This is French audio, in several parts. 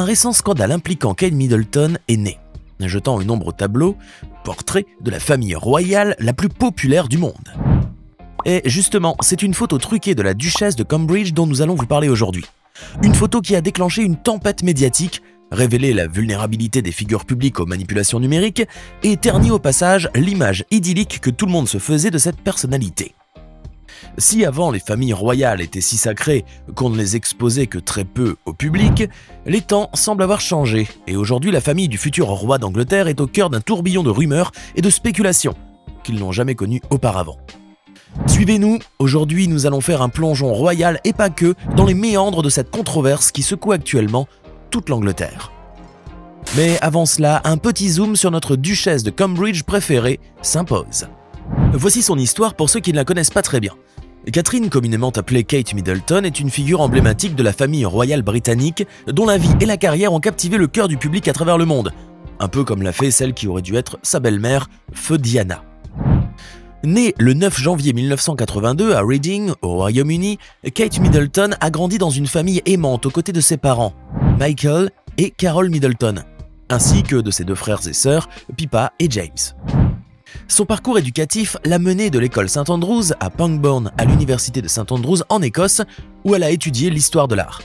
un récent scandale impliquant Kate Middleton est né, jetant une ombre au tableau, portrait de la famille royale la plus populaire du monde. Et justement, c'est une photo truquée de la duchesse de Cambridge dont nous allons vous parler aujourd'hui. Une photo qui a déclenché une tempête médiatique, révélé la vulnérabilité des figures publiques aux manipulations numériques et terni au passage l'image idyllique que tout le monde se faisait de cette personnalité. Si avant les familles royales étaient si sacrées qu'on ne les exposait que très peu au public, les temps semblent avoir changé et aujourd'hui la famille du futur roi d'Angleterre est au cœur d'un tourbillon de rumeurs et de spéculations qu'ils n'ont jamais connu auparavant. Suivez-nous, aujourd'hui nous allons faire un plongeon royal et pas que dans les méandres de cette controverse qui secoue actuellement toute l'Angleterre. Mais avant cela, un petit zoom sur notre duchesse de Cambridge préférée s'impose. Voici son histoire pour ceux qui ne la connaissent pas très bien. Catherine, communément appelée Kate Middleton, est une figure emblématique de la famille royale britannique dont la vie et la carrière ont captivé le cœur du public à travers le monde, un peu comme l'a fait celle qui aurait dû être sa belle-mère, feu Diana. Née le 9 janvier 1982 à Reading, au Royaume-Uni, Kate Middleton a grandi dans une famille aimante aux côtés de ses parents, Michael et Carol Middleton, ainsi que de ses deux frères et sœurs, Pippa et James. Son parcours éducatif l'a menée de l'école St Andrews à Pangbourne à l'université de St Andrews en Écosse, où elle a étudié l'histoire de l'art.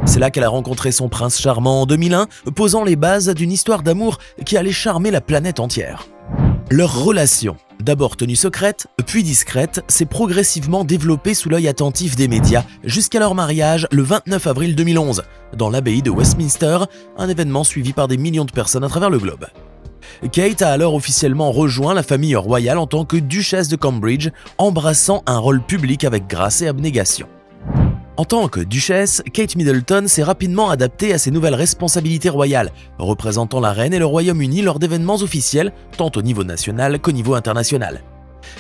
C'est là qu'elle a rencontré son prince charmant en 2001, posant les bases d'une histoire d'amour qui allait charmer la planète entière. Leur relation, d'abord tenue secrète, puis discrète, s'est progressivement développée sous l'œil attentif des médias jusqu'à leur mariage le 29 avril 2011, dans l'abbaye de Westminster, un événement suivi par des millions de personnes à travers le globe. Kate a alors officiellement rejoint la famille royale en tant que duchesse de Cambridge, embrassant un rôle public avec grâce et abnégation. En tant que duchesse, Kate Middleton s'est rapidement adaptée à ses nouvelles responsabilités royales, représentant la reine et le Royaume-Uni lors d'événements officiels, tant au niveau national qu'au niveau international.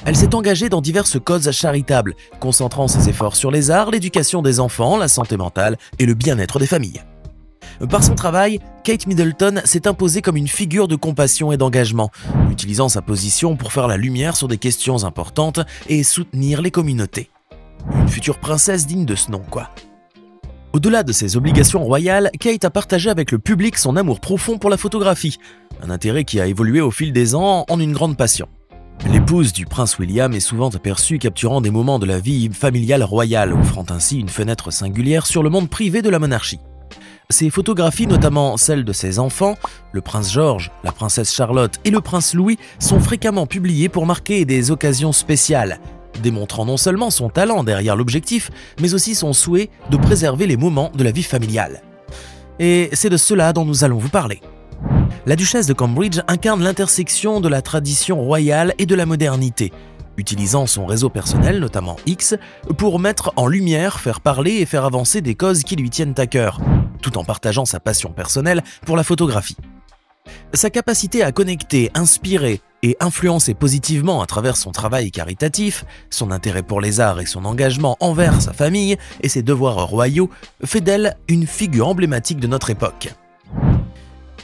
Elle s'est engagée dans diverses causes charitables, concentrant ses efforts sur les arts, l'éducation des enfants, la santé mentale et le bien-être des familles. Par son travail, Kate Middleton s'est imposée comme une figure de compassion et d'engagement, utilisant sa position pour faire la lumière sur des questions importantes et soutenir les communautés. Une future princesse digne de ce nom, quoi. Au-delà de ses obligations royales, Kate a partagé avec le public son amour profond pour la photographie, un intérêt qui a évolué au fil des ans en une grande passion. L'épouse du prince William est souvent aperçue capturant des moments de la vie familiale royale, offrant ainsi une fenêtre singulière sur le monde privé de la monarchie. Ses photographies, notamment celles de ses enfants, le prince George, la princesse Charlotte et le prince Louis, sont fréquemment publiées pour marquer des occasions spéciales, démontrant non seulement son talent derrière l'objectif, mais aussi son souhait de préserver les moments de la vie familiale. Et c'est de cela dont nous allons vous parler. La duchesse de Cambridge incarne l'intersection de la tradition royale et de la modernité, utilisant son réseau personnel, notamment X, pour mettre en lumière, faire parler et faire avancer des causes qui lui tiennent à cœur, tout en partageant sa passion personnelle pour la photographie. Sa capacité à connecter, inspirer et influencer positivement à travers son travail caritatif, son intérêt pour les arts et son engagement envers sa famille et ses devoirs royaux fait d'elle une figure emblématique de notre époque.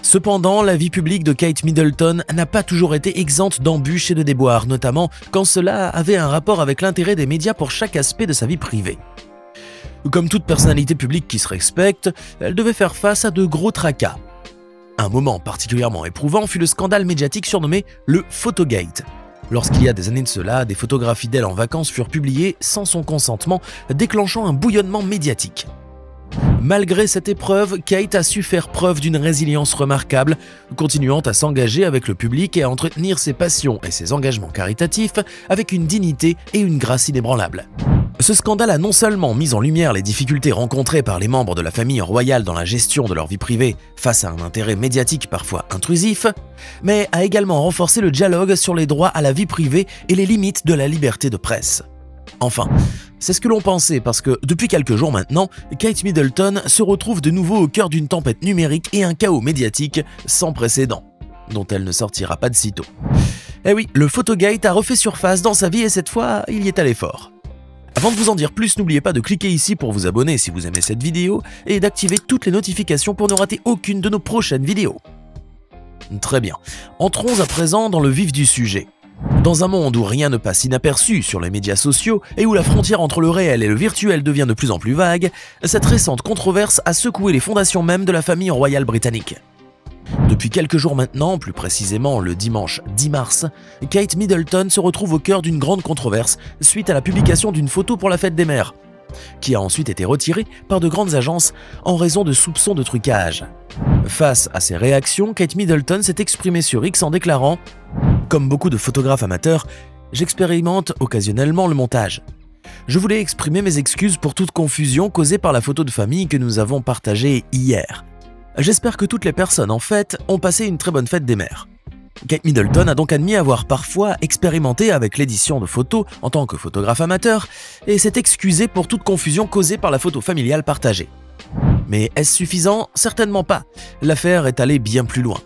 Cependant, la vie publique de Kate Middleton n'a pas toujours été exempte d'embûches et de déboires, notamment quand cela avait un rapport avec l'intérêt des médias pour chaque aspect de sa vie privée. Comme toute personnalité publique qui se respecte, elle devait faire face à de gros tracas. Un moment particulièrement éprouvant fut le scandale médiatique surnommé le Photogate. Lorsqu'il y a des années de cela, des photographies d'elle en vacances furent publiées sans son consentement, déclenchant un bouillonnement médiatique. Malgré cette épreuve, Kate a su faire preuve d'une résilience remarquable, continuant à s'engager avec le public et à entretenir ses passions et ses engagements caritatifs avec une dignité et une grâce inébranlables. Ce scandale a non seulement mis en lumière les difficultés rencontrées par les membres de la famille royale dans la gestion de leur vie privée face à un intérêt médiatique parfois intrusif, mais a également renforcé le dialogue sur les droits à la vie privée et les limites de la liberté de presse. Enfin, c'est ce que l'on pensait parce que depuis quelques jours maintenant, Kate Middleton se retrouve de nouveau au cœur d'une tempête numérique et un chaos médiatique sans précédent, dont elle ne sortira pas de sitôt. Eh oui, le Photogate a refait surface dans sa vie et cette fois, il y est allé fort. Avant de vous en dire plus, n'oubliez pas de cliquer ici pour vous abonner si vous aimez cette vidéo et d'activer toutes les notifications pour ne rater aucune de nos prochaines vidéos. Très bien, entrons à présent dans le vif du sujet. Dans un monde où rien ne passe inaperçu sur les médias sociaux et où la frontière entre le réel et le virtuel devient de plus en plus vague, cette récente controverse a secoué les fondations même de la famille royale britannique. Depuis quelques jours maintenant, plus précisément le dimanche 10 mars, Kate Middleton se retrouve au cœur d'une grande controverse suite à la publication d'une photo pour la fête des mères, qui a ensuite été retirée par de grandes agences en raison de soupçons de trucage. Face à ces réactions, Kate Middleton s'est exprimée sur X en déclarant « Comme beaucoup de photographes amateurs, j'expérimente occasionnellement le montage. Je voulais exprimer mes excuses pour toute confusion causée par la photo de famille que nous avons partagée hier. J'espère que toutes les personnes en fait ont passé une très bonne fête des mères. » Kate Middleton a donc admis avoir parfois expérimenté avec l'édition de photos en tant que photographe amateur et s'est excusée pour toute confusion causée par la photo familiale partagée. Mais est-ce suffisant? Certainement pas. L'affaire est allée bien plus loin.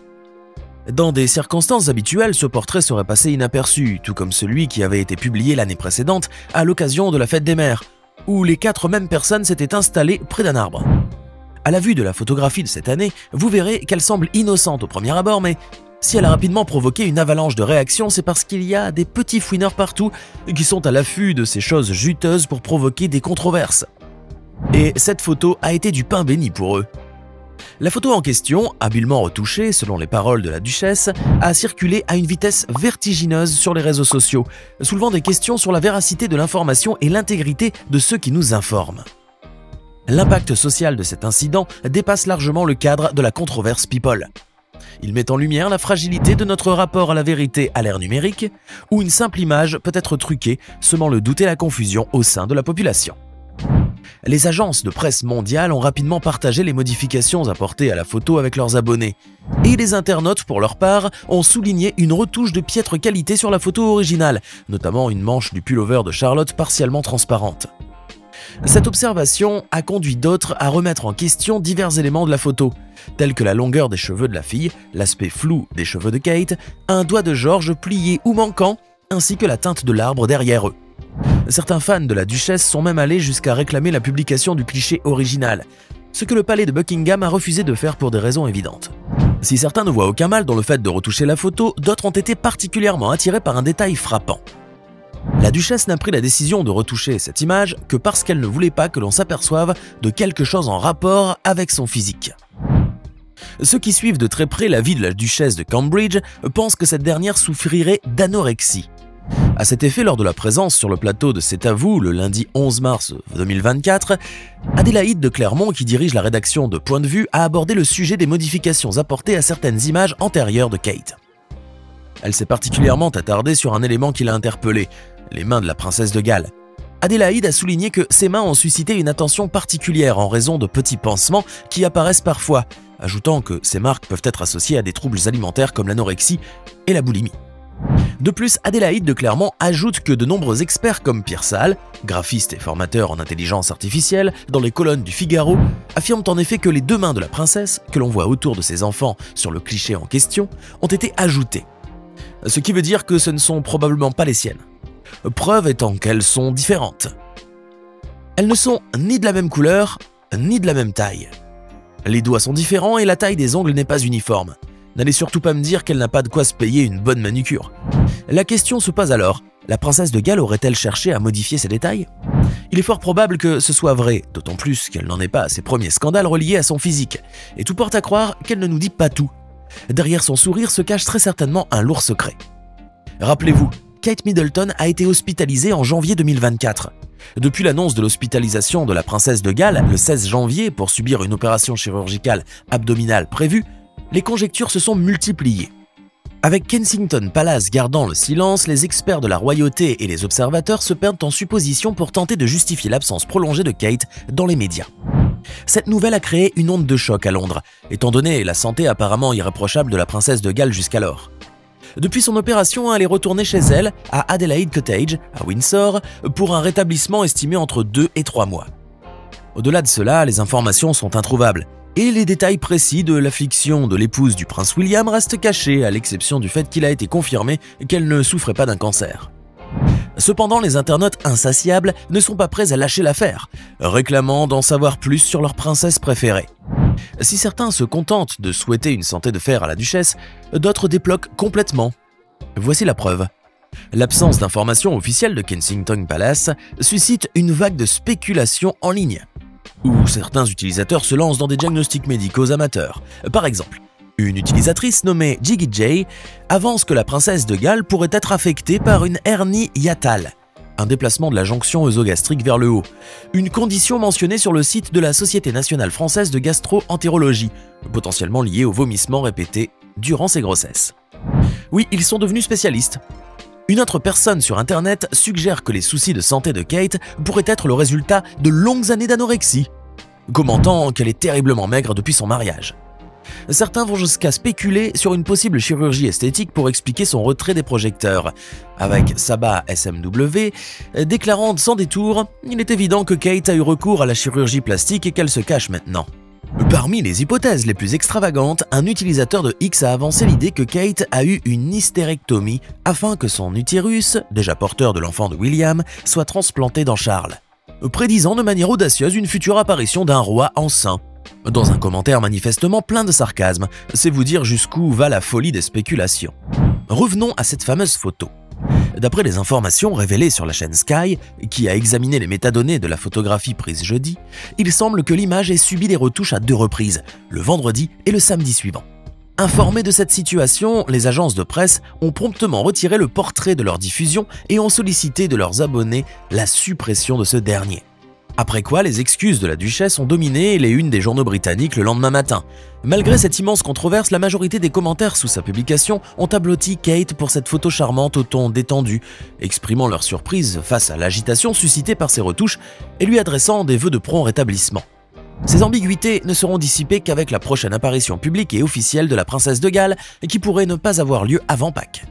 Dans des circonstances habituelles, ce portrait serait passé inaperçu, tout comme celui qui avait été publié l'année précédente à l'occasion de la fête des mères, où les 4 mêmes personnes s'étaient installées près d'un arbre. À la vue de la photographie de cette année, vous verrez qu'elle semble innocente au premier abord, mais si elle a rapidement provoqué une avalanche de réactions, c'est parce qu'il y a des petits fouineurs partout qui sont à l'affût de ces choses juteuses pour provoquer des controverses. Et cette photo a été du pain béni pour eux. La photo en question, habilement retouchée selon les paroles de la duchesse, a circulé à une vitesse vertigineuse sur les réseaux sociaux, soulevant des questions sur la véracité de l'information et l'intégrité de ceux qui nous informent. L'impact social de cet incident dépasse largement le cadre de la controverse People. Il met en lumière la fragilité de notre rapport à la vérité à l'ère numérique, où une simple image peut être truquée, semant le doute et la confusion au sein de la population. Les agences de presse mondiales ont rapidement partagé les modifications apportées à la photo avec leurs abonnés, et les internautes, pour leur part, ont souligné une retouche de piètre qualité sur la photo originale, notamment une manche du pullover de Charlotte partiellement transparente. Cette observation a conduit d'autres à remettre en question divers éléments de la photo, tels que la longueur des cheveux de la fille, l'aspect flou des cheveux de Kate, un doigt de George plié ou manquant, ainsi que la teinte de l'arbre derrière eux. Certains fans de la duchesse sont même allés jusqu'à réclamer la publication du cliché original, ce que le palais de Buckingham a refusé de faire pour des raisons évidentes. Si certains ne voient aucun mal dans le fait de retoucher la photo, d'autres ont été particulièrement attirés par un détail frappant. La duchesse n'a pris la décision de retoucher cette image que parce qu'elle ne voulait pas que l'on s'aperçoive de quelque chose en rapport avec son physique. Ceux qui suivent de très près la vie de la duchesse de Cambridge pensent que cette dernière souffrirait d'anorexie. À cet effet, lors de la présence sur le plateau de C'est à vous, le lundi 11 mars 2024, Adélaïde de Clermont, qui dirige la rédaction de Point de vue, a abordé le sujet des modifications apportées à certaines images antérieures de Kate. Elle s'est particulièrement attardée sur un élément qui l'a interpellée, les mains de la princesse de Galles. Adélaïde a souligné que ses mains ont suscité une attention particulière en raison de petits pansements qui apparaissent parfois, ajoutant que ces marques peuvent être associées à des troubles alimentaires comme l'anorexie et la boulimie. De plus, Adélaïde de Clermont ajoute que de nombreux experts comme Pierre Salle, graphiste et formateur en intelligence artificielle, dans les colonnes du Figaro, affirment en effet que les 2 mains de la princesse, que l'on voit autour de ses enfants sur le cliché en question, ont été ajoutées. Ce qui veut dire que ce ne sont probablement pas les siennes. Preuve étant qu'elles sont différentes. Elles ne sont ni de la même couleur, ni de la même taille. Les doigts sont différents et la taille des ongles n'est pas uniforme. N'allez surtout pas me dire qu'elle n'a pas de quoi se payer une bonne manucure. La question se pose alors, la princesse de Galles aurait-elle cherché à modifier ces détails? Il est fort probable que ce soit vrai, d'autant plus qu'elle n'en est pas à ses premiers scandales reliés à son physique, et tout porte à croire qu'elle ne nous dit pas tout. Derrière son sourire se cache très certainement un lourd secret. Rappelez-vous, Kate Middleton a été hospitalisée en janvier 2024. Depuis l'annonce de l'hospitalisation de la princesse de Galles le 16 janvier pour subir une opération chirurgicale abdominale prévue, les conjectures se sont multipliées. Avec Kensington Palace gardant le silence, les experts de la royauté et les observateurs se perdent en suppositions pour tenter de justifier l'absence prolongée de Kate dans les médias. Cette nouvelle a créé une onde de choc à Londres, étant donné la santé apparemment irréprochable de la princesse de Galles jusqu'alors. Depuis son opération, elle est retournée chez elle, à Adelaide Cottage, à Windsor, pour un rétablissement estimé entre 2 et 3 mois. Au-delà de cela, les informations sont introuvables, et les détails précis de l'affliction de l'épouse du prince William restent cachés, à l'exception du fait qu'il a été confirmé qu'elle ne souffrait pas d'un cancer. Cependant, les internautes insatiables ne sont pas prêts à lâcher l'affaire, réclamant d'en savoir plus sur leur princesse préférée. Si certains se contentent de souhaiter une santé de fer à la duchesse, d'autres débloquent complètement. Voici la preuve. L'absence d'informations officielles de Kensington Palace suscite une vague de spéculations en ligne, où certains utilisateurs se lancent dans des diagnostics médicaux amateurs. Par exemple, une utilisatrice nommée Jiggy J avance que la princesse de Galles pourrait être affectée par une hernie hiatale, un déplacement de la jonction œsogastrique vers le haut, une condition mentionnée sur le site de la Société nationale française de gastro-entérologie, potentiellement liée aux vomissements répétés durant ses grossesses. Oui, ils sont devenus spécialistes. Une autre personne sur internet suggère que les soucis de santé de Kate pourraient être le résultat de longues années d'anorexie, commentant qu'elle est terriblement maigre depuis son mariage. Certains vont jusqu'à spéculer sur une possible chirurgie esthétique pour expliquer son retrait des projecteurs, avec Sabah SMW déclarant sans détour « Il est évident que Kate a eu recours à la chirurgie plastique et qu'elle se cache maintenant ». Parmi les hypothèses les plus extravagantes, un utilisateur de X a avancé l'idée que Kate a eu une hystérectomie afin que son utérus, déjà porteur de l'enfant de William, soit transplanté dans Charles, prédisant de manière audacieuse une future apparition d'un roi enceint. Dans un commentaire manifestement plein de sarcasme, c'est vous dire jusqu'où va la folie des spéculations. Revenons à cette fameuse photo. D'après les informations révélées sur la chaîne Sky, qui a examiné les métadonnées de la photographie prise jeudi, il semble que l'image ait subi des retouches à 2 reprises, le vendredi et le samedi suivant. Informés de cette situation, les agences de presse ont promptement retiré le portrait de leur diffusion et ont sollicité de leurs abonnés la suppression de ce dernier. Après quoi, les excuses de la duchesse ont dominé les unes des journaux britanniques le lendemain matin. Malgré cette immense controverse, la majorité des commentaires sous sa publication ont applaudi Kate pour cette photo charmante au ton détendu, exprimant leur surprise face à l'agitation suscitée par ses retouches et lui adressant des vœux de prompt rétablissement. Ces ambiguïtés ne seront dissipées qu'avec la prochaine apparition publique et officielle de la princesse de Galles, qui pourrait ne pas avoir lieu avant Pâques.